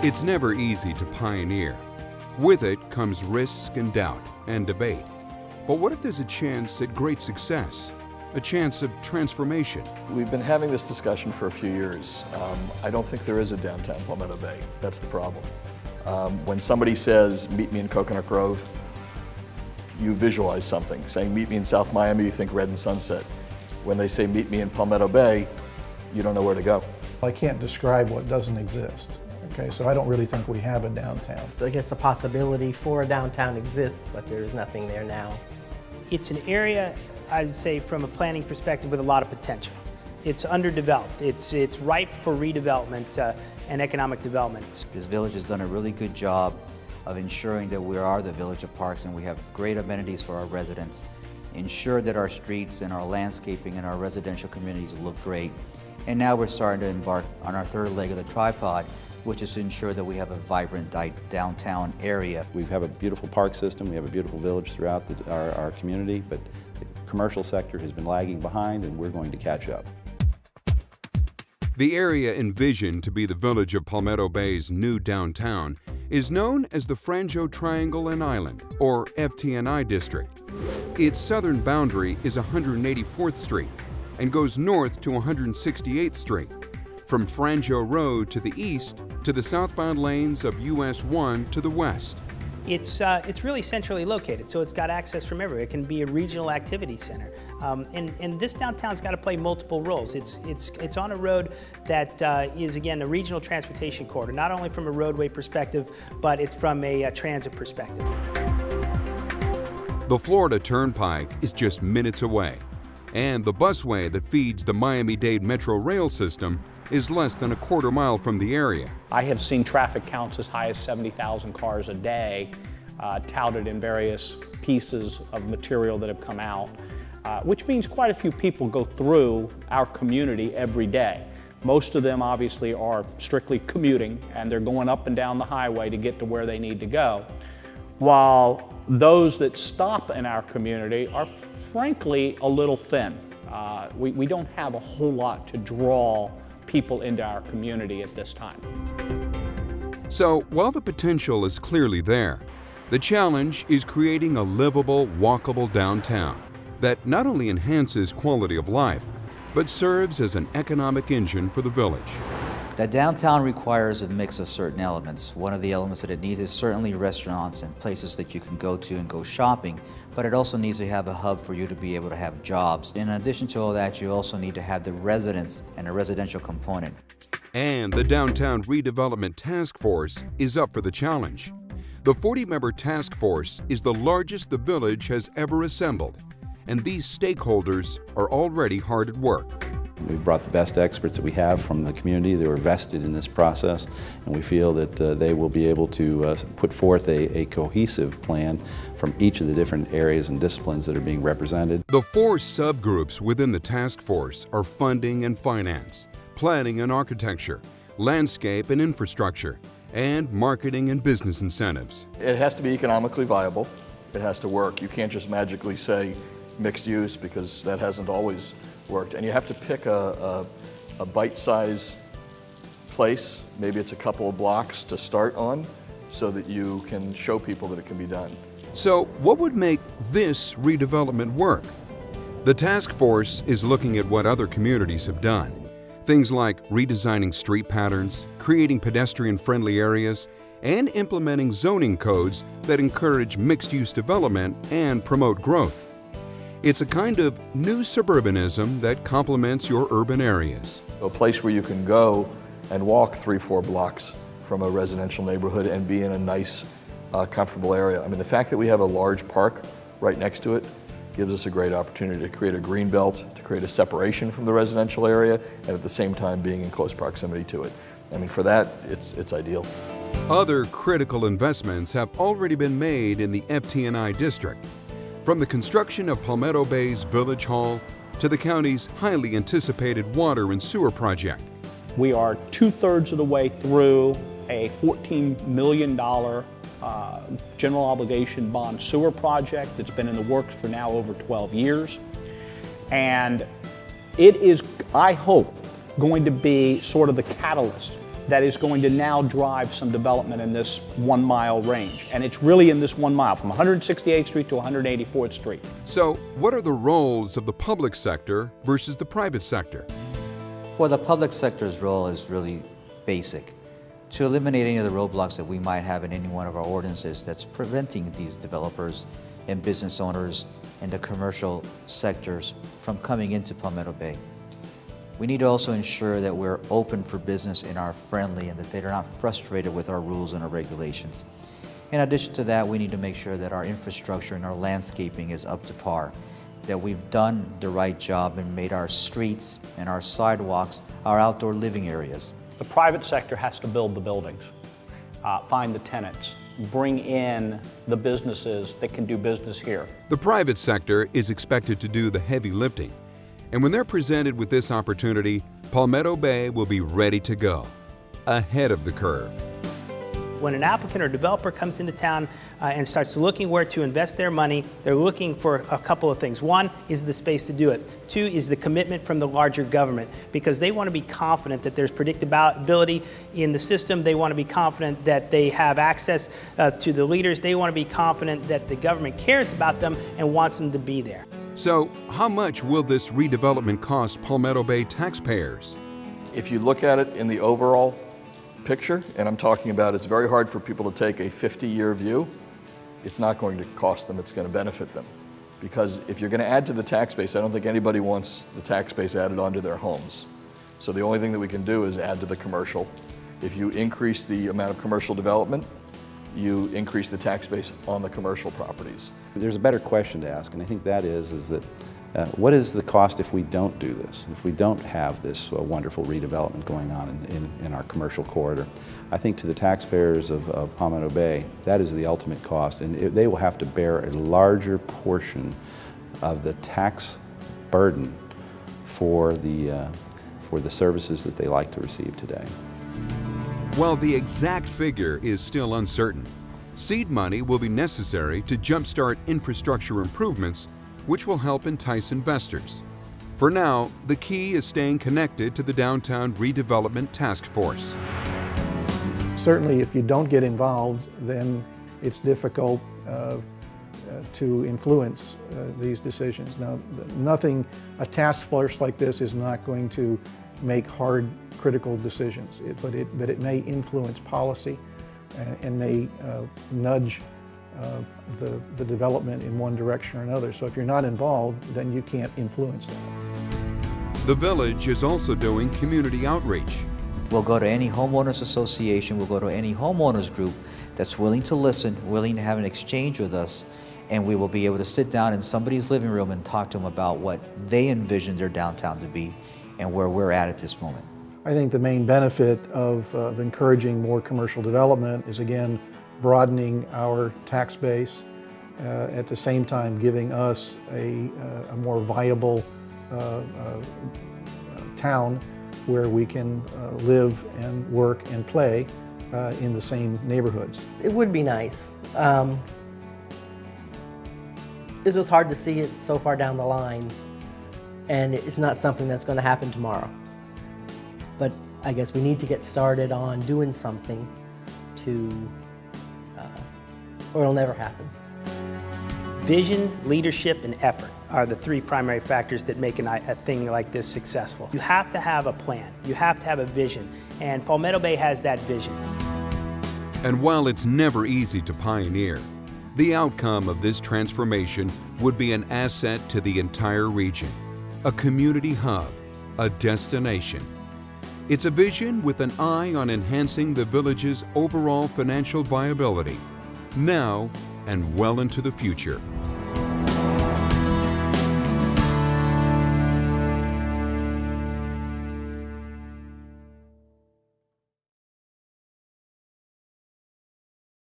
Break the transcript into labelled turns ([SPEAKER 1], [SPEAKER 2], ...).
[SPEAKER 1] It's never easy to pioneer. With it comes risk and doubt and debate. But what if there's a chance at great success? A chance of transformation?
[SPEAKER 2] We've been having this discussion for a few years. I don't think there is a downtown Palmetto Bay. That's the problem. When somebody says, meet me in Coconut Grove, you visualize something. Saying, meet me in South Miami, you think Red and Sunset. When they say, meet me in Palmetto Bay, you don't know where to go.
[SPEAKER 3] I can't describe what doesn't exist. Okay, so I don't really think we have a downtown.
[SPEAKER 4] I guess the possibility for a downtown exists, but there is nothing there now.
[SPEAKER 5] It's an area, I'd say, from a planning perspective with a lot of potential. It's underdeveloped. It's ripe for redevelopment and economic development.
[SPEAKER 6] This village has done a really good job of ensuring that we are the village of parks and we have great amenities for our residents. Ensure that our streets and our landscaping and our residential communities look great. And now we're starting to embark on our third leg of the tripod, which is to ensure that we have a vibrant downtown area.
[SPEAKER 7] We have a beautiful park system, we have a beautiful village throughout our community, but the commercial sector has been lagging behind and we're going to catch up.
[SPEAKER 1] The area envisioned to be the Village of Palmetto Bay's new downtown is known as the Franjo Triangle and Island, or FTNI District. Its southern boundary is 184th Street and goes north to 168th Street, from Franjo Road to the east to the southbound lanes of US 1 to the west.
[SPEAKER 5] It's really centrally located, so it's got access from everywhere. It can be a regional activity center. And this downtown's got to play multiple roles. It's on a road that is, again, a regional transportation corridor, not only from a roadway perspective, but it's from a transit perspective.
[SPEAKER 1] The Florida Turnpike is just minutes away, and the busway that feeds the Miami-Dade Metro Rail system is less than a quarter mile from the area.
[SPEAKER 8] I have seen traffic counts as high as 70,000 cars a day touted in various pieces of material that have come out, which means quite a few people go through our community every day. Most of them obviously are strictly commuting and they're going up and down the highway to get to where they need to go, while those that stop in our community are frankly a little thin. We don't have a whole lot to draw people into our community at this time.
[SPEAKER 1] So while the potential is clearly there, the challenge is creating a livable, walkable downtown that not only enhances quality of life, but serves as an economic engine for the village.
[SPEAKER 6] The downtown requires a mix of certain elements. One of the elements that it needs is certainly restaurants and places that you can go to and go shopping, but it also needs to have a hub for you to be able to have jobs. In addition to all that, you also need to have the residents and a residential component.
[SPEAKER 1] And the Downtown Redevelopment Task Force is up for the challenge. The 40-member task force is the largest the village has ever assembled, and these stakeholders are already hard at work.
[SPEAKER 7] We've brought the best experts that we have from the community. They were vested in this process, and we feel that they will be able to put forth a cohesive plan from each of the different areas and disciplines that are being represented.
[SPEAKER 1] The 4 subgroups within the task force are funding and finance, planning and architecture, landscape and infrastructure, and marketing and business incentives.
[SPEAKER 2] It has to be economically viable. It has to work. You can't just magically say mixed use because that hasn't always worked. And you have to pick a bite-sized place. Maybe it's a couple of blocks to start on so that you can show people that it can be done.
[SPEAKER 1] So what would make this redevelopment work? The task force is looking at what other communities have done. Things like redesigning street patterns, creating pedestrian-friendly areas, and implementing zoning codes that encourage mixed-use development and promote growth. It's a kind of new suburbanism that complements your urban areas.
[SPEAKER 2] A place where you can go and walk 3-4 blocks from a residential neighborhood and be in a nice, comfortable area. I mean, the fact that we have a large park right next to it gives us a great opportunity to create a green belt, to create a separation from the residential area, and at the same time being in close proximity to it. I mean, for that, it's ideal.
[SPEAKER 1] Other critical investments have already been made in the FTNI district, from the construction of Palmetto Bay's Village Hall to the county's highly anticipated water and sewer project.
[SPEAKER 8] We are 2/3 of the way through a $14 million general obligation bond sewer project that's been in the works for now over 12 years. And it is, I hope, going to be sort of the catalyst that is going to now drive some development in this 1 mile range. And it's really in this 1 mile, from 168th Street to 184th Street.
[SPEAKER 1] So, what are the roles of the public sector versus the private sector?
[SPEAKER 6] Well, the public sector's role is really basic. To eliminate any of the roadblocks that we might have in any one of our ordinances that's preventing these developers and business owners and the commercial sectors from coming into Palmetto Bay. We need to also ensure that we're open for business and are friendly and that they're not frustrated with our rules and our regulations. In addition to that, we need to make sure that our infrastructure and our landscaping is up to par, that we've done the right job and made our streets and our sidewalks our outdoor living areas.
[SPEAKER 8] The private sector has to build the buildings, find the tenants, bring in the businesses that can do business here.
[SPEAKER 1] The private sector is expected to do the heavy lifting. And when they're presented with this opportunity, Palmetto Bay will be ready to go, ahead of the curve.
[SPEAKER 5] When an applicant or developer comes into town and starts looking where to invest their money, they're looking for a couple of things. One is the space to do it. Two is the commitment from the larger government, because they want to be confident that there's predictability in the system. They want to be confident that they have access to the leaders. They want to be confident that the government cares about them and wants them to be there.
[SPEAKER 1] So, how much will this redevelopment cost Palmetto Bay taxpayers?
[SPEAKER 2] If you look at it in the overall picture, and I'm talking about it's very hard for people to take a 50-year view, it's not going to cost them, it's going to benefit them. Because if you're going to add to the tax base, I don't think anybody wants the tax base added onto their homes. So the only thing that we can do is add to the commercial. If you increase the amount of commercial development, you increase the tax base on the commercial properties.
[SPEAKER 7] There's a better question to ask, and I think that is that what is the cost if we don't do this, if we don't have this wonderful redevelopment going on in our commercial corridor? I think to the taxpayers of Palmetto Bay, that is the ultimate cost, and they will have to bear a larger portion of the tax burden for the services that they like to receive today.
[SPEAKER 1] While the exact figure is still uncertain, seed money will be necessary to jumpstart infrastructure improvements, which will help entice investors. For now, the key is staying connected to the Downtown Redevelopment Task Force.
[SPEAKER 3] Certainly, if you don't get involved, then it's difficult to influence these decisions. Now, a task force like this is not going to make hard, critical decisions, but it may influence policy and may nudge the development in one direction or another. So if you're not involved, then you can't influence that.
[SPEAKER 1] The village is also doing community outreach.
[SPEAKER 6] We'll go to any homeowners association, we'll go to any homeowners group that's willing to listen, willing to have an exchange with us, and we will be able to sit down in somebody's living room and talk to them about what they envision their downtown to be and where we're at this moment.
[SPEAKER 3] I think the main benefit of encouraging more commercial development is, again, broadening our tax base, at the same time giving us a more viable town where we can live and work and play in the same neighborhoods.
[SPEAKER 4] It would be nice. It's just hard to see it so far down the line, and it's not something that's going to happen tomorrow. But I guess we need to get started on doing something or it'll never happen.
[SPEAKER 5] Vision, leadership, and effort are the three primary factors that make a thing like this successful. You have to have a plan. You have to have a vision. And Palmetto Bay has that vision.
[SPEAKER 1] And while it's never easy to pioneer, the outcome of this transformation would be an asset to the entire region, a community hub, a destination. It's a vision with an eye on enhancing the village's overall financial viability, now and well into the future.